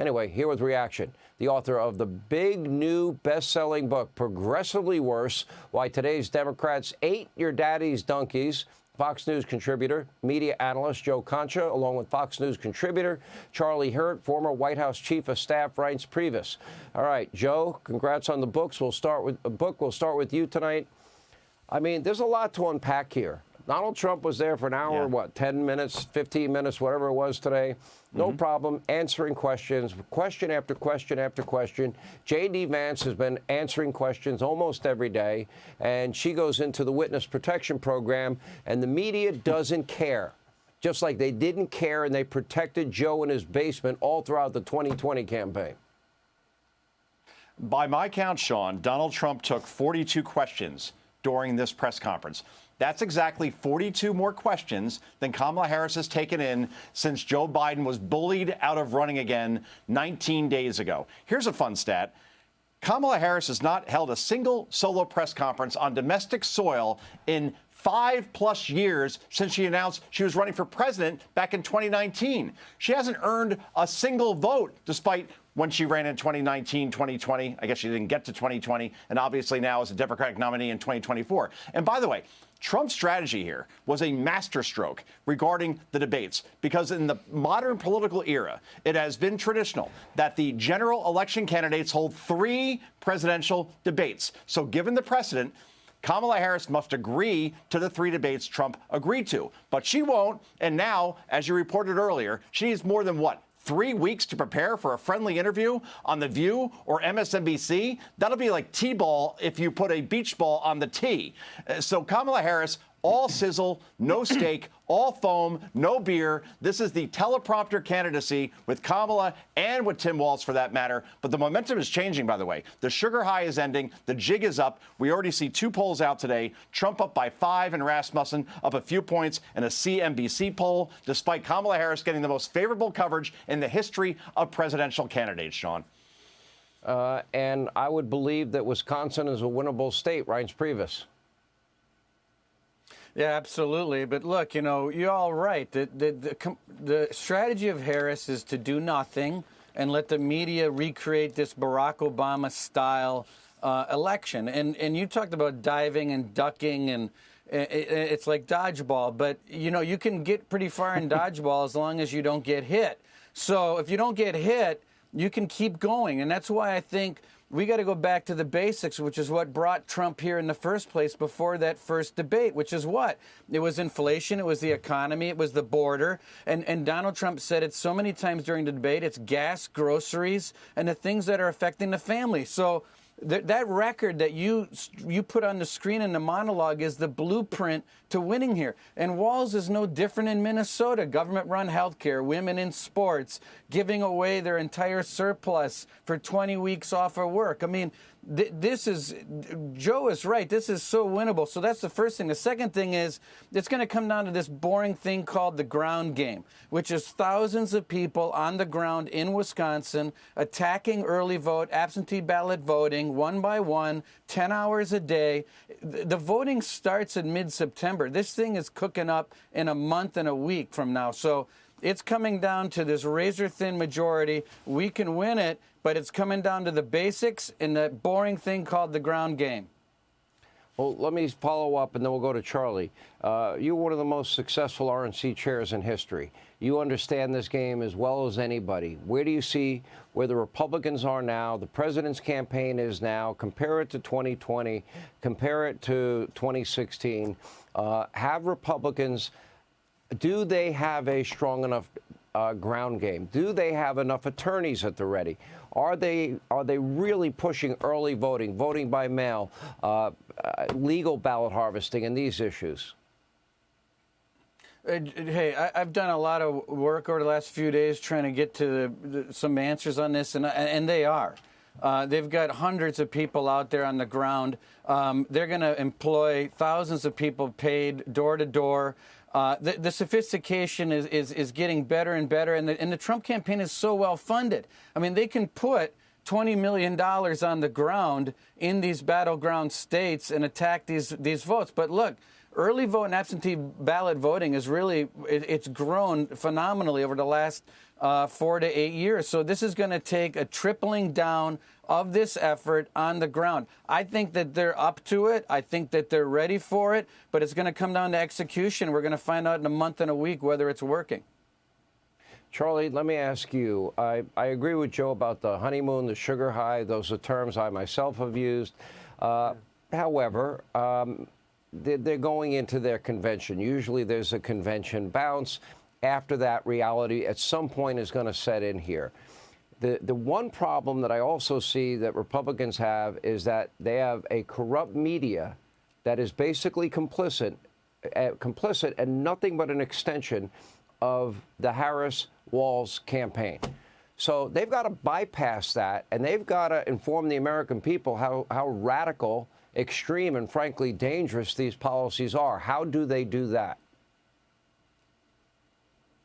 Anyway, here with reaction, the author of the big new best-selling book, Progressively Worse, Why Today's Democrats Ate Your Daddy's Donkeys, Fox News contributor, media analyst Joe Concha, along with Fox News contributor Charlie Hurt, former White House Chief of Staff Reince Priebus. All right, Joe, congrats on the books. We'll start with you tonight. I mean, there's a lot to unpack here. Donald Trump was there for an hour, 10 minutes, 15 minutes, whatever it was today. No problem answering questions, question after question after question. J.D. Vance has been answering questions almost every day, and she goes into the witness protection program, and the media doesn't care, just like they didn't care and they protected Joe in his basement all throughout the 2020 campaign. By my count, Sean, Donald Trump took 42 questions during this press conference. That's exactly 42 more questions than Kamala Harris has taken in since Joe Biden was bullied out of running again 19 days ago. Here's a fun stat. Kamala Harris has not held a single solo press conference on domestic soil in 5+ years since she announced she was running for president back in 2019. She hasn't earned a single vote, despite when she ran in 2019, 2020. I guess she didn't get to 2020, and obviously now is a Democratic nominee in 2024. And by the way, Trump's strategy here was a masterstroke regarding the debates, because in the modern political era, it has been traditional that the general election candidates hold 3 presidential debates. So given the precedent, Kamala Harris must agree to the 3 debates Trump agreed to. But she won't. And now, as you reported earlier, she needs more than, 3 weeks to prepare for a friendly interview on The View or MSNBC? That'll be like T-ball if you put a beach ball on the tee. So Kamala Harris, all sizzle, no steak, all foam, no beer. This is the teleprompter candidacy with Kamala and with Tim Walz, for that matter. But the momentum is changing, by the way. The sugar high is ending. The jig is up. We already see 2 polls out today. Trump up by 5 and Rasmussen up a few points in a CNBC poll, despite Kamala Harris getting the most favorable coverage in the history of presidential candidates, Sean. And I would believe that Wisconsin is a winnable state, Reince Priebus. Yeah, absolutely. But look, you're all right. The strategy of Harris is to do nothing and let the media recreate this Barack Obama-style election. And you talked about diving and ducking, and it's like dodgeball. But, you can get pretty far in dodgeball as long as you don't get hit. So if you don't get hit, you can keep going. And that's why I think we got to go back to the basics, which is what brought Trump here in the first place before that first debate, which is what? It was inflation, it was the economy, it was the border. And Donald Trump said it so many times during the debate, it's gas, groceries, and the things that are affecting the family. So that record that you put on the screen in the monologue is the blueprint to winning here. And Walz is no different in Minnesota. Government-run health care, women in sports, giving away their entire surplus for 20 weeks off of work. I mean, Joe is right. This is so winnable. So that's the first thing. The second thing is it's going to come down to this boring thing called the ground game, which is thousands of people on the ground in Wisconsin attacking early vote, absentee ballot voting, one by one, 10 hours a day. The voting starts in mid-September. This thing is cooking up in a month and a week from now. So it's coming down to this razor-thin majority. We can win it, but it's coming down to the basics and the boring thing called the ground game. Well, let me follow up, and then we'll go to Charlie. You're one of the most successful RNC chairs in history. You understand this game as well as anybody. Where do you see where the Republicans are now, the president's campaign is now? Compare it to 2020. Compare it to 2016. Have Republicans, do they have a strong enough ground game? Do they have enough attorneys at the ready? Are they really pushing early voting, voting by mail, legal ballot harvesting, and these issues? Hey, I've done a lot of work over the last few days trying to get to some answers on this, and they are. They've got hundreds of people out there on the ground. They're going to employ thousands of people paid door to door. The sophistication is getting better and better, and the Trump campaign is so well funded. I mean, they can put $20 million on the ground in these battleground states and attack these votes. But look, early vote and absentee ballot voting is really, it's grown phenomenally over the last 4 to 8 years. So this is going to take a tripling down of this effort on the ground. I think that they're up to it. I think that they're ready for it, but it's going to come down to execution. We're going to find out in a month and a week whether it's working. Charlie, let me ask you, I agree with Joe about the honeymoon, the sugar high. Those are terms I myself have used. However, they're going into their convention. Usually there's a convention bounce. After that, reality at some point is going to set in here. The one problem that I also see that Republicans have is that they have a corrupt media that is basically complicit and nothing but an extension of the Harris-Walz campaign. So they've got to bypass that, and they've got to inform the American people how radical, extreme, and frankly dangerous these policies are. How do they do that?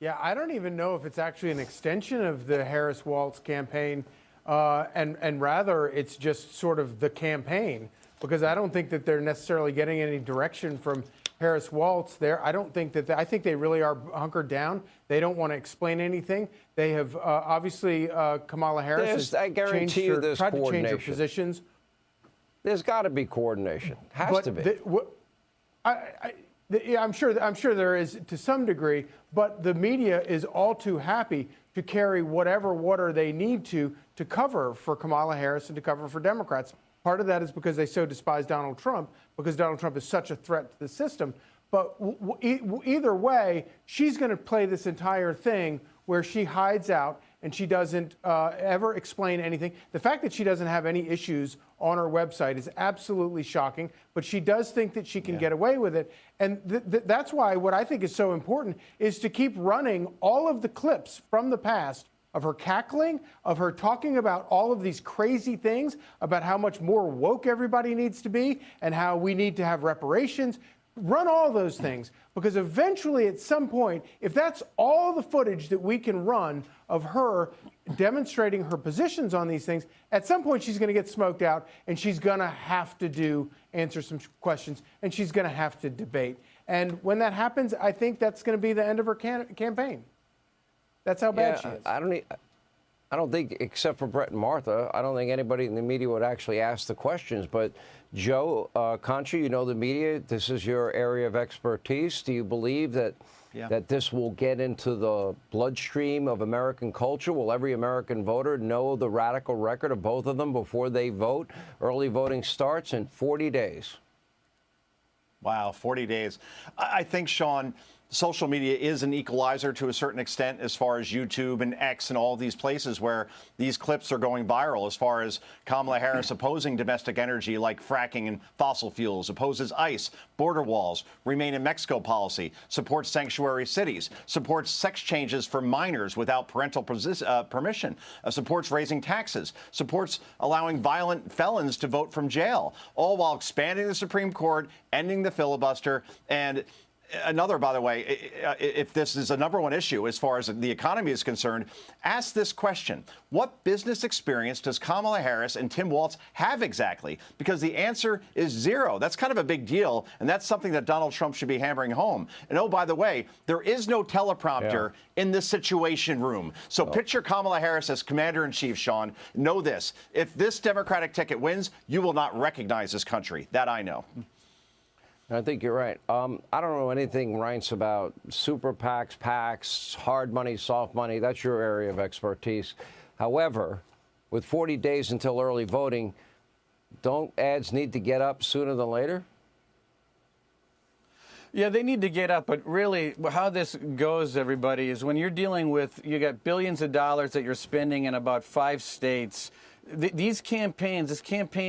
Yeah, I don't even know if it's actually an extension of the Harris-Walz campaign, and rather it's just sort of the campaign, because I don't think that they're necessarily getting any direction from Harris-Walz there. I don't think that I think they really are hunkered down. They don't want to explain anything. They have obviously Kamala Harris I guarantee you there's tried to change her coordination. positions. There's got to be coordination. Has to be. I'm sure there is to some degree, but the media is all too happy to carry whatever water they need to cover for Kamala Harris and to cover for Democrats. Part of that is because they so despise Donald Trump, because Donald Trump is such a threat to the system. But either way, she's going to play this entire thing where she hides out and she doesn't ever explain anything. The fact that she doesn't have any issues on her website is absolutely shocking, but she does think that she can get away with it. And that's why what I think is so important is to keep running all of the clips from the past of her cackling, of her talking about all of these crazy things, about how much more woke everybody needs to be and how we need to have reparations. Run all those things, because eventually at some point, if that's all the footage that we can run of her demonstrating her positions on these things, at some point she's going to get smoked out and she's going to have to answer some questions and she's going to have to debate. And when that happens, I think that's going to be the end of her campaign. That's how bad she is. I don't think, except for Brett and Martha, I don't think anybody in the media would actually ask the questions. But Joe Concha, you know the media. This is your area of expertise. Do you believe that that this will get into the bloodstream of American culture? Will every American voter know the radical record of both of them before they vote? Early voting starts in 40 days. Wow, 40 days. I think, Sean, social media is an equalizer to a certain extent as far as YouTube and X and all these places where these clips are going viral, as far as Kamala Harris opposing domestic energy like fracking and fossil fuels, opposes ICE, border walls, remain in Mexico policy, supports sanctuary cities, supports sex changes for minors without parental permission, supports raising taxes, supports allowing violent felons to vote from jail, all while expanding the Supreme Court, ending the filibuster, and another, by the way, if this is a number one issue as far as the economy is concerned, ask this question. What business experience does Kamala Harris and Tim Walz have exactly? Because the answer is zero. That's kind of a big deal, and that's something that Donald Trump should be hammering home. And oh, by the way, there is no teleprompter in the Situation Room. So picture Kamala Harris as commander-in-chief, Sean. Know this. If this Democratic ticket wins, you will not recognize this country. That I know. I think you're right. I don't know anything, Reince, about super PACs, PACs, hard money, soft money. That's your area of expertise. However, with 40 days until early voting, don't ads need to get up sooner than later? Yeah, they need to get up, but really how this goes, everybody, is when you're dealing with, you got billions of dollars that you're spending in about 5 states. This campaign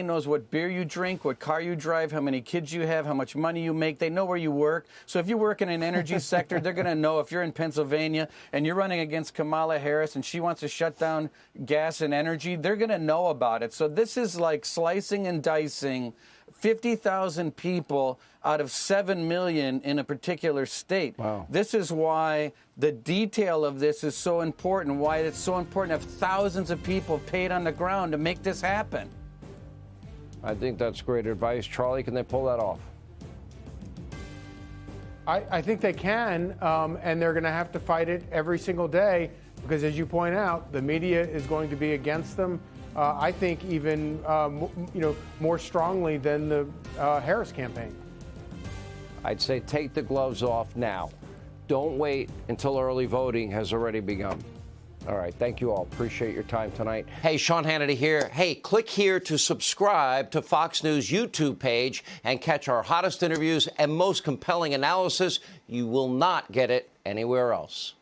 knows what beer you drink, what car you drive, how many kids you have, how much money you make. They know where you work. So if you work in an energy sector, they're going to know if you're in Pennsylvania and you're running against Kamala Harris and she wants to shut down gas and energy, they're going to know about it. So this is like slicing and dicing 50,000 people out of 7 million in a particular state. Wow. This is why the detail of this is so important, why it's so important to have thousands of people paid on the ground to make this happen. I think that's great advice. Charlie, can they pull that off? I think they can, and they're going to have to fight it every single day because, as you point out, the media is going to be against them. I think even more strongly than the Harris campaign. I'd say take the gloves off now. Don't wait until early voting has already begun. All right. Thank you all. Appreciate your time tonight. Hey, Sean Hannity here. Hey, click here to subscribe to Fox News YouTube page and catch our hottest interviews and most compelling analysis. You will not get it anywhere else.